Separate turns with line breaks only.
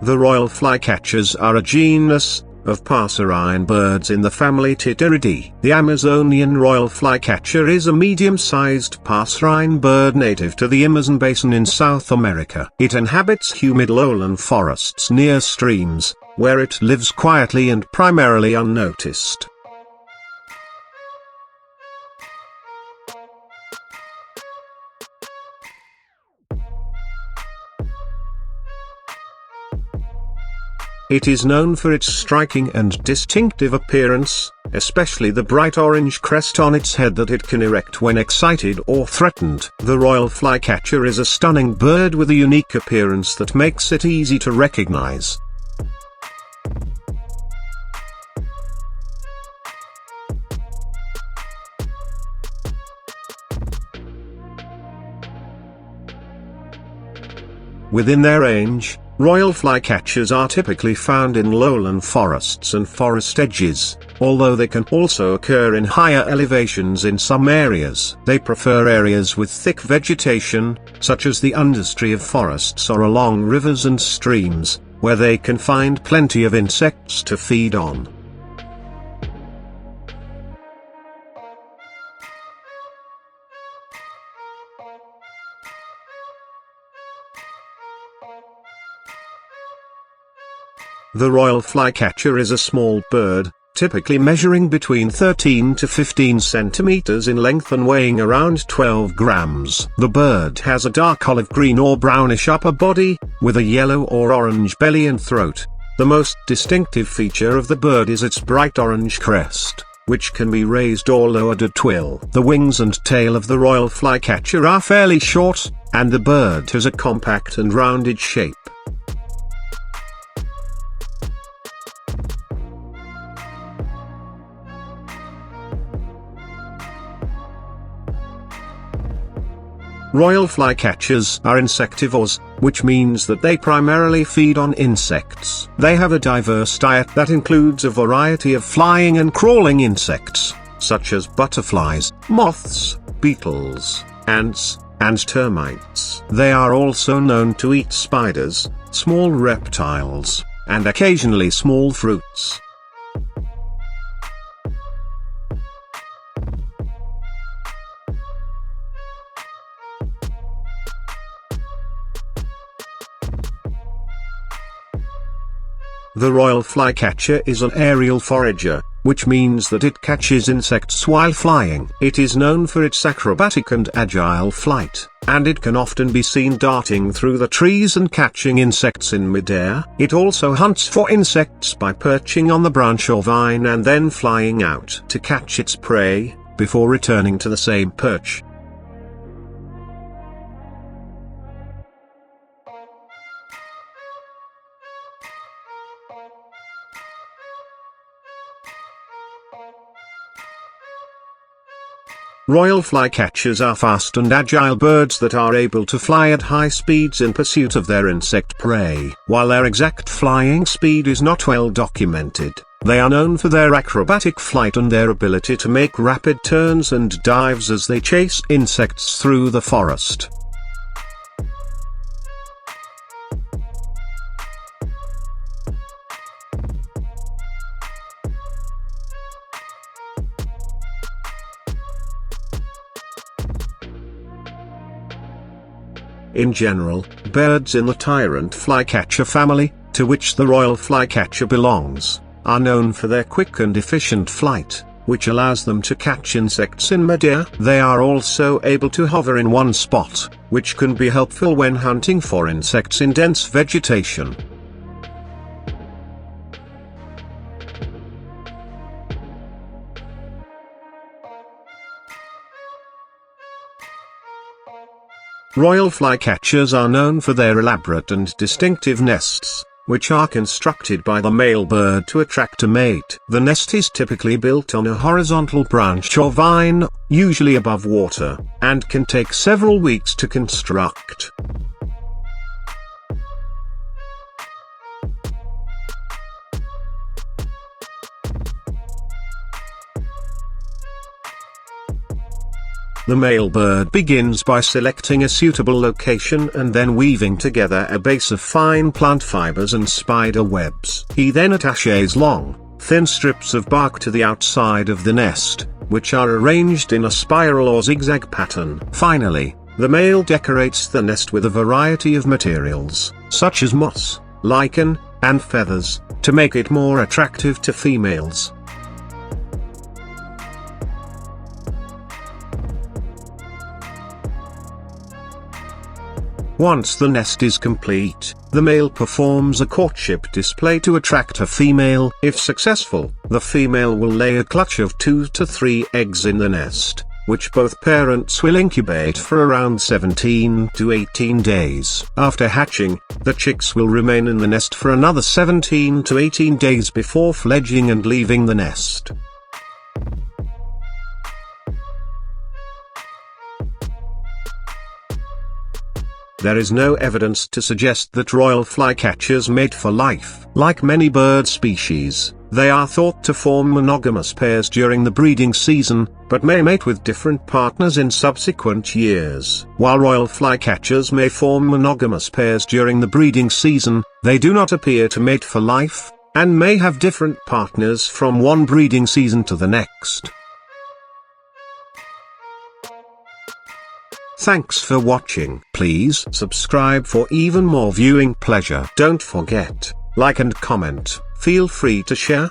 The royal flycatchers are a genus of passerine birds in the family Titiridae. The Amazonian royal flycatcher is a medium-sized passerine bird native to the Amazon basin in South America. It inhabits humid lowland forests near streams, where it lives quietly and primarily unnoticed. It is known for its striking and distinctive appearance, especially the bright orange crest on its head that it can erect when excited or threatened. The royal flycatcher is a stunning bird with a unique appearance that makes it easy to recognize. Within their range, royal flycatchers are typically found in lowland forests and forest edges, although they can also occur in higher elevations in some areas. They prefer areas with thick vegetation, such as the understory of forests or along rivers and streams, where they can find plenty of insects to feed on. The royal flycatcher is a small bird, typically measuring between 13 to 15 centimeters in length and weighing around 12 grams. The bird has a dark olive green or brownish upper body, with a yellow or orange belly and throat. The most distinctive feature of the bird is its bright orange crest, which can be raised or lowered at will. The wings and tail of the royal flycatcher are fairly short, and the bird has a compact and rounded shape. Royal flycatchers are insectivores, which means that they primarily feed on insects. They have a diverse diet that includes a variety of flying and crawling insects, such as butterflies, moths, beetles, ants, and termites. They are also known to eat spiders, small reptiles, and occasionally small fruits. The royal flycatcher is an aerial forager, which means that it catches insects while flying. It is known for its acrobatic and agile flight, and it can often be seen darting through the trees and catching insects in midair. It also hunts for insects by perching on the branch or vine and then flying out to catch its prey, before returning to the same perch. Royal flycatchers are fast and agile birds that are able to fly at high speeds in pursuit of their insect prey. While their exact flying speed is not well documented, they are known for their acrobatic flight and their ability to make rapid turns and dives as they chase insects through the forest. In general, birds in the tyrant flycatcher family, to which the royal flycatcher belongs, are known for their quick and efficient flight, which allows them to catch insects in midair. They are also able to hover in one spot, which can be helpful when hunting for insects in dense vegetation. Royal flycatchers are known for their elaborate and distinctive nests, which are constructed by the male bird to attract a mate. The nest is typically built on a horizontal branch or vine, usually above water, and can take several weeks to construct. The male bird begins by selecting a suitable location and then weaving together a base of fine plant fibers and spider webs. He then attaches long, thin strips of bark to the outside of the nest, which are arranged in a spiral or zigzag pattern. Finally, the male decorates the nest with a variety of materials, such as moss, lichen, and feathers, to make it more attractive to females. Once the nest is complete, the male performs a courtship display to attract a female. If successful, the female will lay a clutch of 2 to 3 eggs in the nest, which both parents will incubate for around 17 to 18 days. After hatching, the chicks will remain in the nest for another 17 to 18 days before fledging and leaving the nest. There is no evidence to suggest that royal flycatchers mate for life. Like many bird species, they are thought to form monogamous pairs during the breeding season, but may mate with different partners in subsequent years. While royal flycatchers may form monogamous pairs during the breeding season, they do not appear to mate for life, and may have different partners from one breeding season to the next. Thanks for watching. Please subscribe for even more viewing pleasure. Don't forget, like and comment. Feel free to share.